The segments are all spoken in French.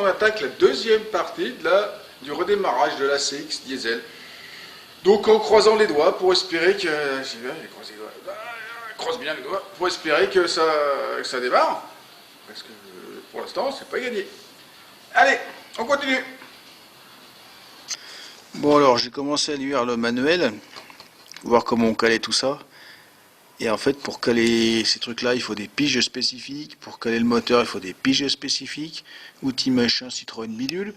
attaque la deuxième partie du redémarrage de la CX diesel. Donc en croisant les doigts pour espérer que... croise bien les doigts pour espérer que ça démarre. Parce que pour l'instant, c'est pas gagné. Allez, on continue. Bon alors, j'ai commencé à lire le manuel, voir comment on calait tout ça. Et en fait, pour caler ces trucs-là, il faut des piges spécifiques. Pour caler le moteur, il faut des piges spécifiques. Outil machin Citroën bidule,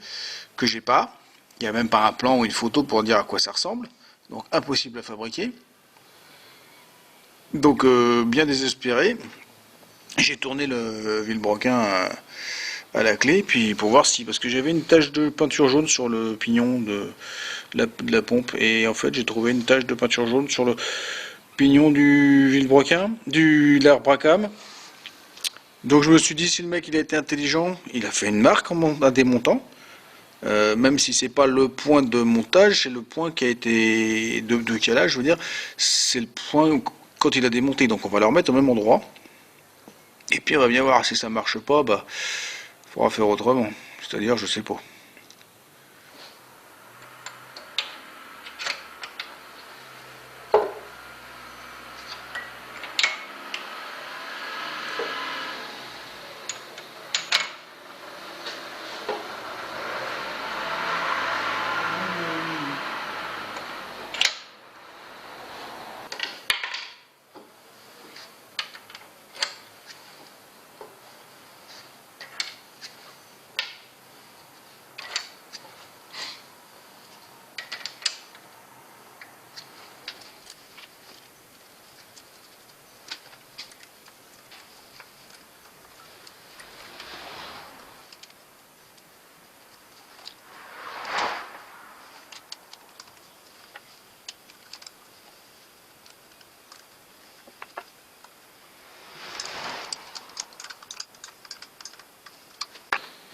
que j'ai pas. Il n'y a même pas un plan ou une photo pour dire à quoi ça ressemble. Donc impossible à fabriquer. Donc bien désespéré, j'ai tourné le vilebrequin à la clé, puis pour voir si, parce que j'avais une tache de peinture jaune sur le pignon de la pompe, et en fait j'ai trouvé une tache de peinture jaune sur le pignon du vilebrequin, du l'Airbracam. Donc je me suis dit, si le mec il a été intelligent, il a fait une marque en démontant. Même si c'est pas le point de montage, c'est le point qui a été de calage, je veux dire, c'est le point quand il a démonté. Donc on va le remettre au même endroit. Et puis on va bien voir si ça marche pas, bah faudra faire autrement. C'est-à-dire, je sais pas.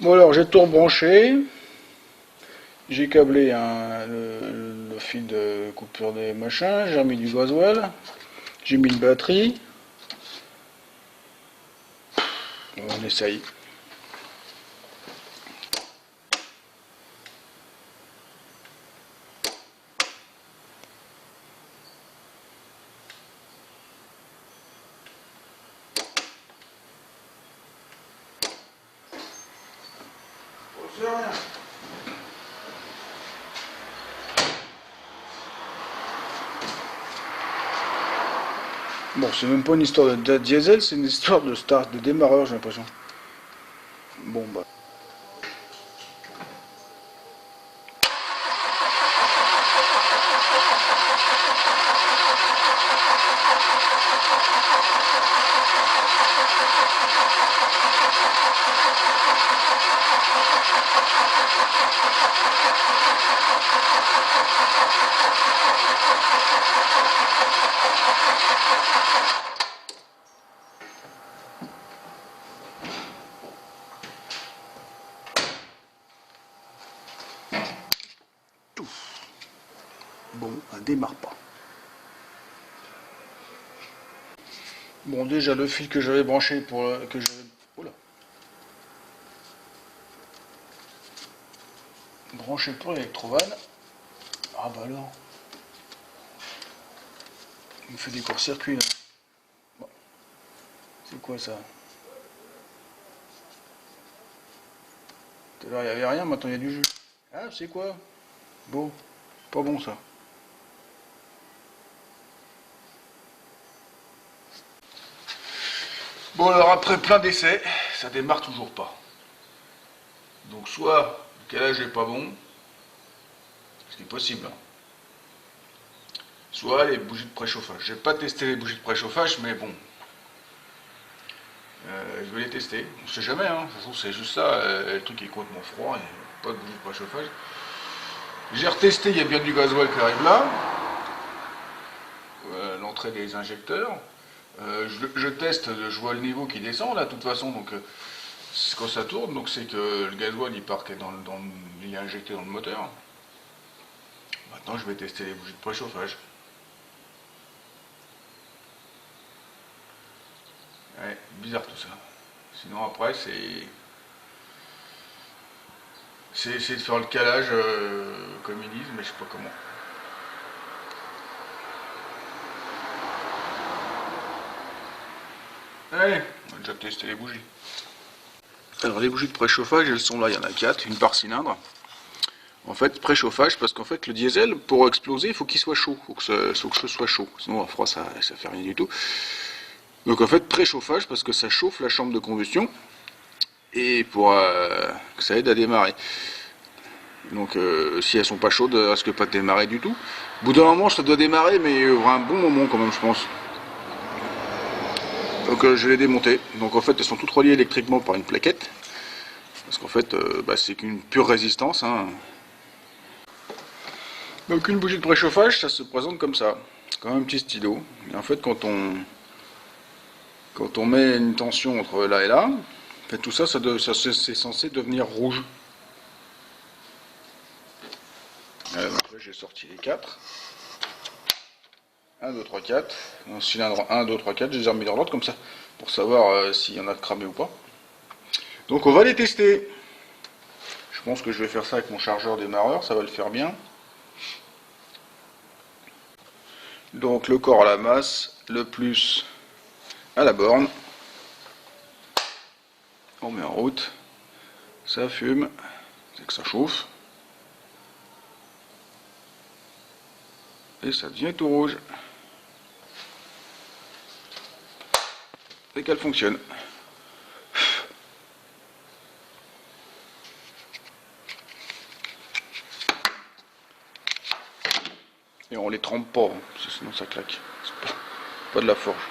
Bon alors j'ai tout rebranché, j'ai câblé le fil de coupure des machins, j'ai remis du gasoil, j'ai mis une batterie, on essaye. Bon, c'est même pas une histoire de diesel, c'est une histoire de start, de démarreur, j'ai l'impression. Bon, bah. Bon, elle démarre pas. Bon, déjà le fil que j'avais branché branché pour l'électrovan. Ah bah alors, il me fait des courts-circuits là. Bon. C'est quoi ça? Tout à l'heure il n'y avait rien, maintenant il y a du jus. Ah, c'est quoi? Bon, pas bon ça. Bon alors après plein d'essais, ça démarre toujours pas. Donc soit le calage est pas bon, ce qui est possible, hein. Soit les bougies de préchauffage. J'ai pas testé les bougies de préchauffage, mais bon, je vais les tester. On sait jamais, hein. De toute façon c'est juste ça, le truc est complètement froid, et pas de bougies de préchauffage. J'ai retesté, il y a bien du gasoil qui arrive là, l'entrée des injecteurs. Je teste, je vois le niveau qui descend là, de toute façon, donc quand ça tourne, donc c'est que le gasoil il est injecté dans le moteur. Maintenant je vais tester les bougies de préchauffage. Ouais, bizarre tout ça. Sinon après c'est C'est essayer de faire le calage comme ils disent, mais je sais pas comment. Allez, on a déjà testé les bougies. Alors les bougies de préchauffage, elles sont là, il y en a 4, une par cylindre. En fait, préchauffage, parce qu'en fait le diesel, pour exploser, il faut qu'il soit chaud, il faut que ce soit chaud, sinon à froid ça fait rien du tout. Donc en fait, préchauffage, parce que ça chauffe la chambre de combustion, et pour que ça aide à démarrer. Donc si elles sont pas chaudes, elles risquent pas de démarrer du tout. Au bout d'un moment, ça doit démarrer, mais il y aura un bon moment quand même, je pense. Donc je vais les démonter. Donc en fait, elles sont toutes reliées électriquement par une plaquette. Parce qu'en fait, c'est qu'une pure résistance. Hein. Donc une bougie de préchauffage, ça se présente comme ça. Comme un petit stylo. Et en fait, quand on met une tension entre là et là, en fait, tout ça, c'est censé devenir rouge. Après, j'ai sorti les 4. 1, 2, 3, 4. Dans cylindre 1, 2, 3, 4, je les ai remis dans l'ordre comme ça, pour savoir s'il y en a de cramé ou pas. Donc on va les tester. Je pense que je vais faire ça avec mon chargeur démarreur, ça va le faire bien. Donc le corps à la masse, le plus à la borne. On met en route. Ça fume, c'est que ça chauffe. Et ça devient tout rouge. Et qu'elle fonctionne. Et on les trempe pas, parce que sinon ça claque. C'est pas de la forge.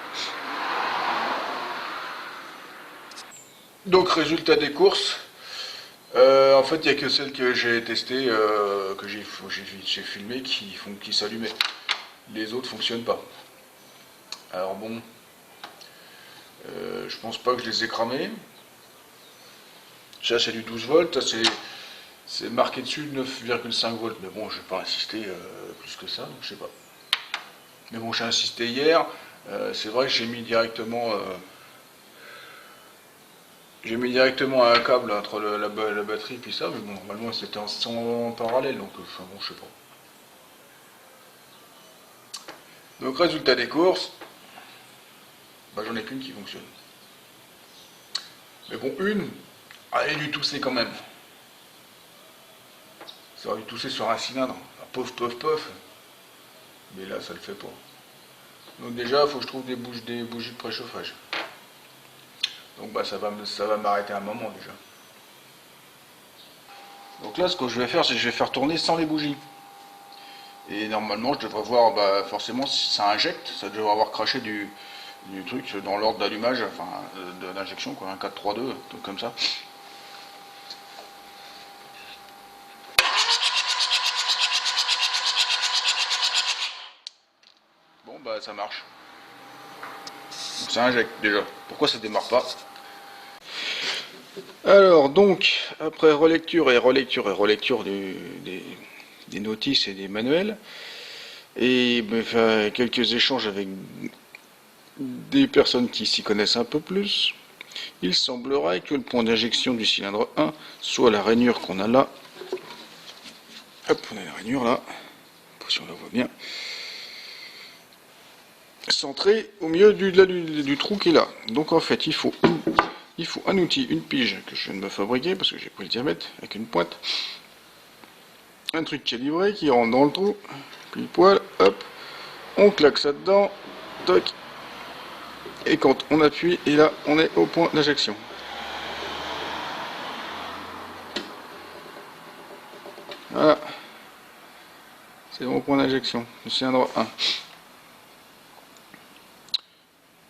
Donc résultat des courses. En fait, il n'y a que celles que j'ai testées, que j'ai filmées, qui s'allumaient. Les autres fonctionnent pas. Alors bon, je pense pas que je les ai cramées. Ça c'est du 12 volts, c'est marqué dessus 9,5 volts. Mais bon, je vais pas insister plus que ça, donc je sais pas. Mais bon, j'ai insisté hier. C'est vrai que j'ai mis directement un câble entre la batterie et puis ça, mais bon, normalement c'était en parallèle, donc enfin bon, je sais pas. Donc résultat des courses, j'en ai qu'une qui fonctionne. Mais bon, une, elle a dû tousser quand même. Ça aurait dû tousser sur un cylindre, pof pof pof. Mais là ça le fait pas. Donc déjà il faut que je trouve des bougies de préchauffage. Donc ça va m'arrêter un moment déjà. Donc là ce que je vais faire, c'est que je vais faire tourner sans les bougies. Et normalement je devrais voir, forcément si ça injecte, ça devrait avoir craché du truc dans l'ordre d'allumage, enfin d'injection quoi, un 4, 3, 2, tout comme ça. Bon ça marche. Donc ça injecte déjà. Pourquoi ça démarre pas? Alors donc, après relecture et relecture des notices et des manuels, et quelques échanges avec des personnes qui s'y connaissent un peu plus, il semblerait que le point d'injection du cylindre 1 soit la rainure qu'on a là. Hop, on a la rainure là, si on la voit bien, centrée au milieu du trou qu'il a. Donc en fait, il faut un outil, une pige que je viens de me fabriquer parce que j'ai pris le diamètre avec une pointe, un truc calibré qui rentre dans le trou, puis poil, hop, on claque ça dedans, toc, et quand on appuie, et là on est au point d'injection. Voilà, c'est mon point d'injection, le cylindre 1.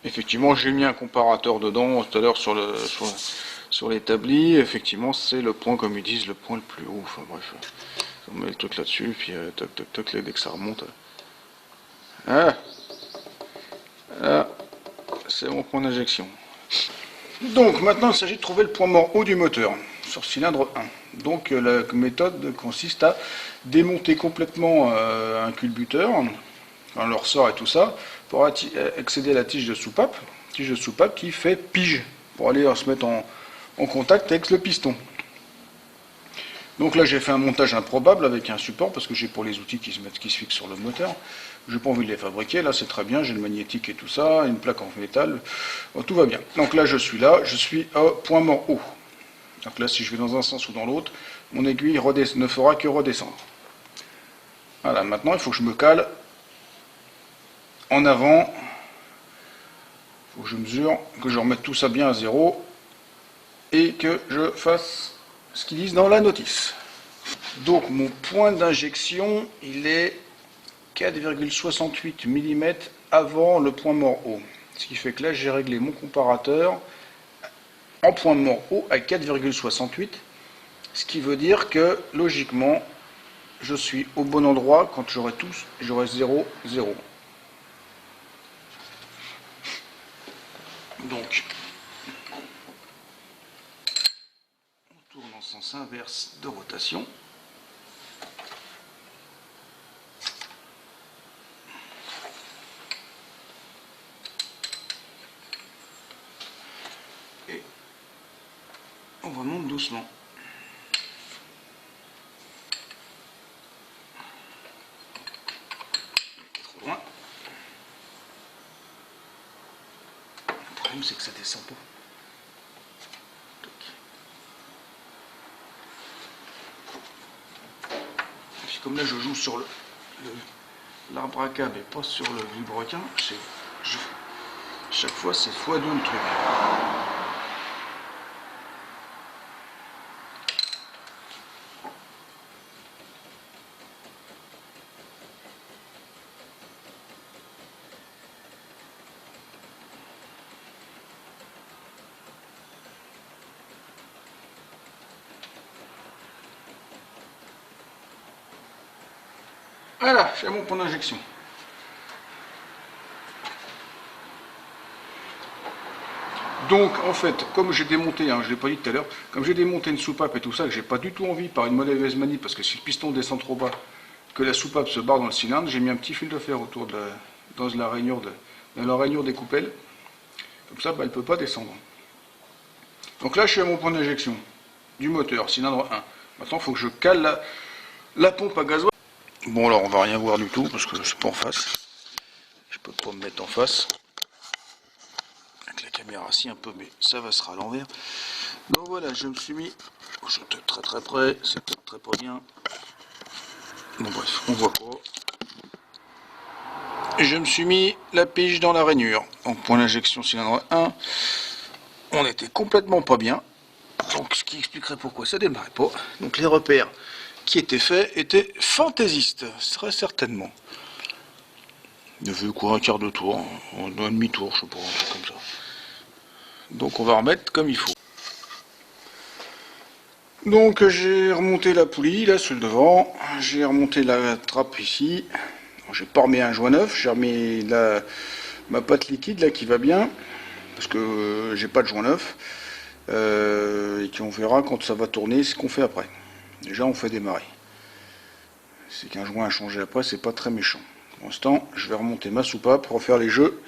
Effectivement, j'ai mis un comparateur dedans tout à l'heure sur l'établi. Effectivement, c'est le point, comme ils disent, le point le plus haut. Enfin bref, on met le truc là-dessus, puis toc toc toc, dès que ça remonte. Voilà, c'est mon point d'injection. Donc maintenant, il s'agit de trouver le point mort haut du moteur sur cylindre 1. Donc la méthode consiste à démonter complètement un culbuteur, le ressort et tout ça, pour accéder à la tige de soupape qui fait pige, pour aller se mettre en contact avec le piston. Donc là j'ai fait un montage improbable avec un support parce que j'ai pour les outils qui se fixent sur le moteur. J'ai pas envie de les fabriquer, là c'est très bien, j'ai le magnétique et tout ça, une plaque en métal, bon, tout va bien. Donc là je suis au point mort haut. Donc là si je vais dans un sens ou dans l'autre, mon aiguille ne fera que redescendre. Voilà, maintenant il faut que je me cale en avant. Il faut que je mesure, que je remette tout ça bien à zéro et que je fasse ce qu'ils disent dans la notice. Donc mon point d'injection, il est 4,68 mm avant le point mort haut. Ce qui fait que là, j'ai réglé mon comparateur en point mort haut à 4,68. Ce qui veut dire que, logiquement, je suis au bon endroit quand j'aurai 0, 0. Donc, on tourne en sens inverse de rotation. Et on remonte doucement. Trop loin. Le problème c'est que ça descend pas. Comme là je joue sur l'arbre à câble et pas sur le vilebrequin, chaque fois c'est x2 le truc. Voilà, j'ai mon point d'injection. Donc en fait, comme j'ai démonté, je ne l'ai pas dit tout à l'heure, comme j'ai démonté une soupape et tout ça, que j'ai pas du tout envie par une mauvaise manie, parce que si le piston descend trop bas, que la soupape se barre dans le cylindre, j'ai mis un petit fil de fer autour dans la rainure des coupelles. Comme ça, elle ne peut pas descendre. Donc là, je suis à mon point d'injection du moteur, cylindre 1. Maintenant, il faut que je cale la pompe à gasoil. Bon, alors, on va rien voir du tout, parce que je suis pas en face. Je peux pas me mettre en face. Avec la caméra assis un peu, mais ça va se à l'envers. Donc voilà, je me suis mis... Je suis peut-être très très près, c'est peut-être très pas bien. Bon bref, on voit pas. Je me suis mis la pige dans la rainure. En point d'injection cylindre 1, on était complètement pas bien. Donc ce qui expliquerait pourquoi ça démarrait pas. Donc les repères qui étaient faits étaient fantaisistes, très certainement. Il fait quoi, un quart de tour, un demi-tour, je sais pas, un truc comme ça. Donc on va remettre comme il faut. Donc j'ai remonté la poulie, là sur le devant, j'ai remonté la trappe ici. J'ai pas remis un joint neuf, j'ai remis ma pâte liquide là qui va bien, parce que j'ai pas de joint neuf. Et qu'on verra quand ça va tourner ce qu'on fait après. Déjà on fait démarrer. C'est qu'un joint à changer après, c'est pas très méchant. Pour l'instant, je vais remonter ma soupape, refaire les jeux.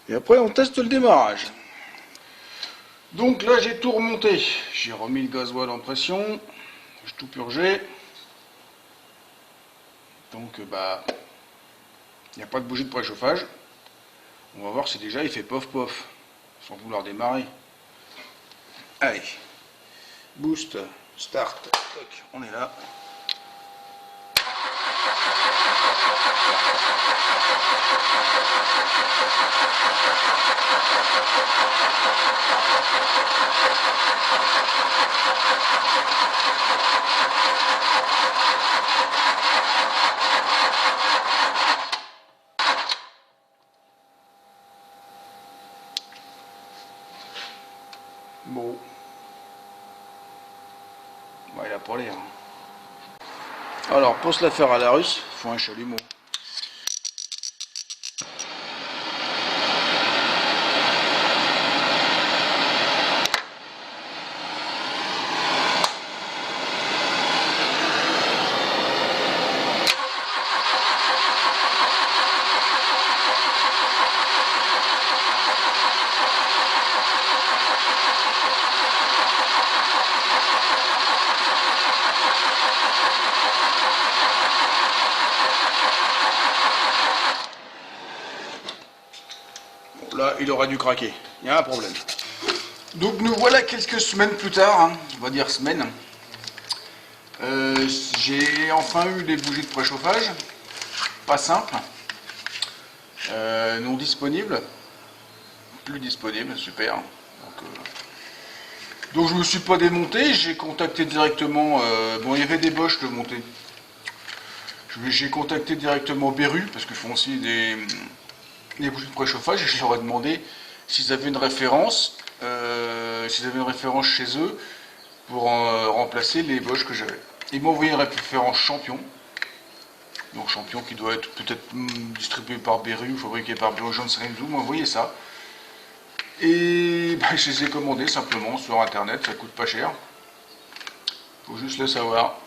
Et après on teste le démarrage. Donc là j'ai tout remonté. J'ai remis le gasoil en pression. J'ai tout purgé. Donc bah, il n'y a pas de bougie de préchauffage. On va voir si déjà il fait pof pof, sans vouloir démarrer. Allez, boost, start, toc, on est là. Bon. Ouais, il a pas l'air. Alors, pour se la faire à la russe, il faut un chalumeau. là, il aurait dû craquer. Il y a un problème. Donc nous voilà quelques semaines plus tard, hein, on va dire semaines. J'ai enfin eu des bougies de préchauffage, pas simples, non disponibles, plus disponibles, super. Donc je me suis pas démonté, j'ai contacté directement, bon il y avait des Bosch de monter. J'ai contacté directement Beru, parce qu'ils font aussi des bougies de préchauffage, et je leur ai demandé s'ils avaient une référence, chez eux, pour remplacer les Bosch que j'avais. Ils m'ont envoyé une référence Champion, donc Champion qui doit être peut-être distribué par Beru ou fabriqué par Johnson & Johnson, ils m'ont envoyé ça. Et bah, je les ai commandés simplement sur internet, ça coûte pas cher. Faut juste le savoir.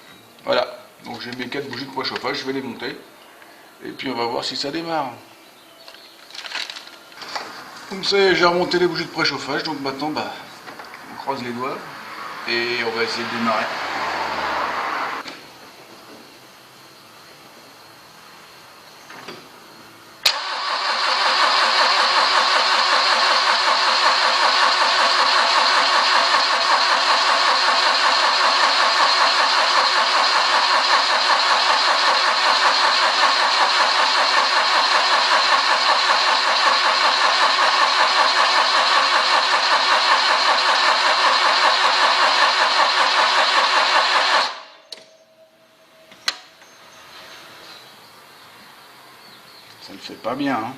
Voilà, donc j'ai mes 4 bougies de préchauffage, je vais les monter. Et puis on va voir si ça démarre. Comme ça, j'ai remonté les bougies de préchauffage, donc maintenant bah, on croise les doigts et on va essayer de démarrer. Ça ne fait pas bien, hein.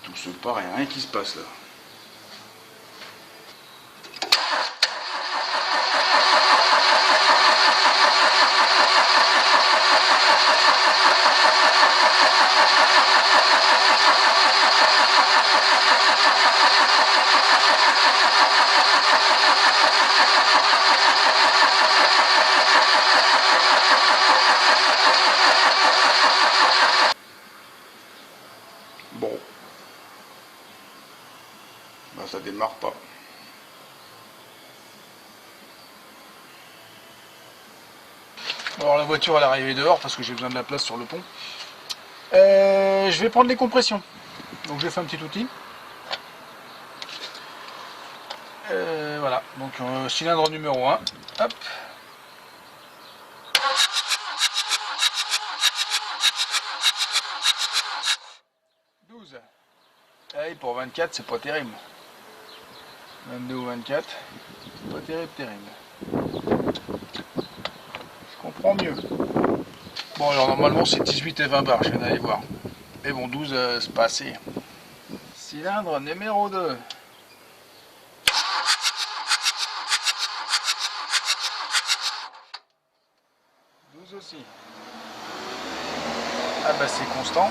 Tout se part, il n'y a rien qui se passe là. Bon. Bah ça démarre pas. Alors la voiture elle est arrivée dehors parce que j'ai besoin de la place sur le pont. Je vais prendre les compressions. Donc je vais faire un petit outil. Voilà, donc cylindre numéro 1. Hop. Et pour 24, c'est pas terrible. 22 ou 24, c'est pas terrible. Je comprends mieux. Bon, alors normalement c'est 18 et 20 bars, je viens d'aller voir. Mais bon, 12, c'est pas assez. Cylindre numéro 2. Aussi. Ah bah c'est constant.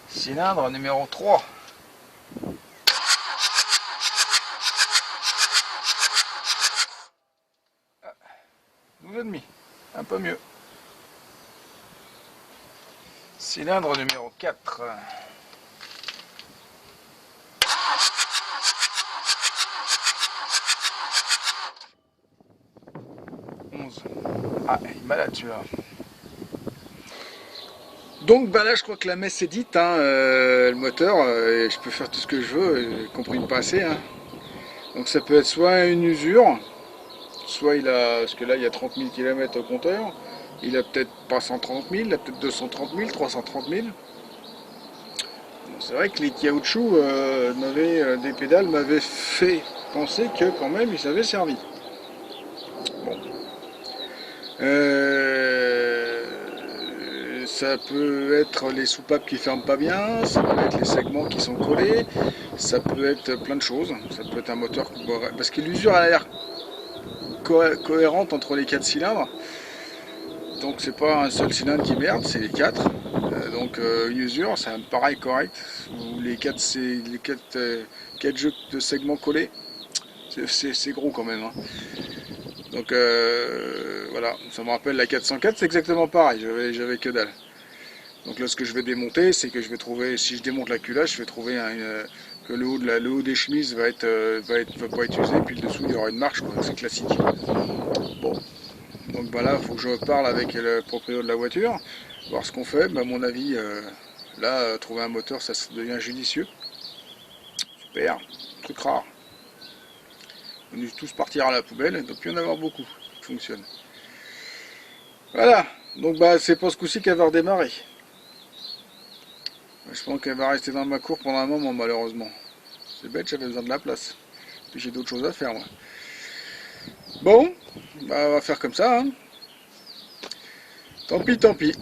Cylindre numéro 3. Ah, 12,5. Un peu mieux. Cylindre numéro 4. 11. Ah, il est malade celui-là. Donc bah là je crois que la messe est dite, hein, le moteur, je peux faire tout ce que je veux, y compris ne pas assez. Hein. Donc ça peut être soit une usure, soit il a, parce que là il y a 30 000 km au compteur, il a peut-être pas 130 000, il a peut-être 230 000, 330 000. Bon, c'est vrai que les caoutchoucs des pédales m'avaient fait penser que quand même ils avaient servi. Bon. Ça peut être les soupapes qui ferment pas bien, ça peut être les segments qui sont collés, ça peut être plein de choses, ça peut être un moteur, parce que l'usure a l'air cohérente entre les 4 cylindres, donc c'est pas un seul cylindre qui merde, c'est les 4, donc une usure ça me paraît correct, ou les 4 jeux de segments collés, c'est gros quand même. Hein. Donc voilà, ça me rappelle la 404, c'est exactement pareil, j'avais que dalle. Donc là ce que je vais démonter, c'est que je vais trouver, si je démonte la culasse, je vais trouver que le haut des chemises va pas être usé, puis le dessous il y aura une marche, c'est classique. Bon, donc voilà, il faut que je parle avec le propriétaire de la voiture, voir ce qu'on fait. Mais à mon avis, là, trouver un moteur, ça devient judicieux. Super, truc rare. On va tous partir à la poubelle, il ne doit plus y en avoir beaucoup qui fonctionnent. Voilà, donc bah c'est pas ce coup-ci qu'elle va redémarrer. Je pense qu'elle va rester dans ma cour pendant un moment, malheureusement. C'est bête, j'avais besoin de la place. Puis j'ai d'autres choses à faire, moi. Bon, bah on va faire comme ça, hein. Tant pis, tant pis.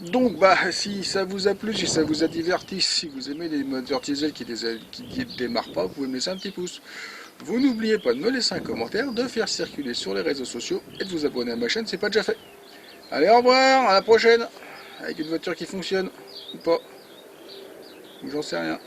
Donc, bah, si ça vous a plu, si ça vous a diverti, si vous aimez les moteurs diesel qui ne démarrent pas, vous pouvez me laisser un petit pouce. Vous n'oubliez pas de me laisser un commentaire, de faire circuler sur les réseaux sociaux et de vous abonner à ma chaîne, c'est pas déjà fait. Allez, au revoir, à la prochaine, avec une voiture qui fonctionne, ou pas, ou j'en sais rien.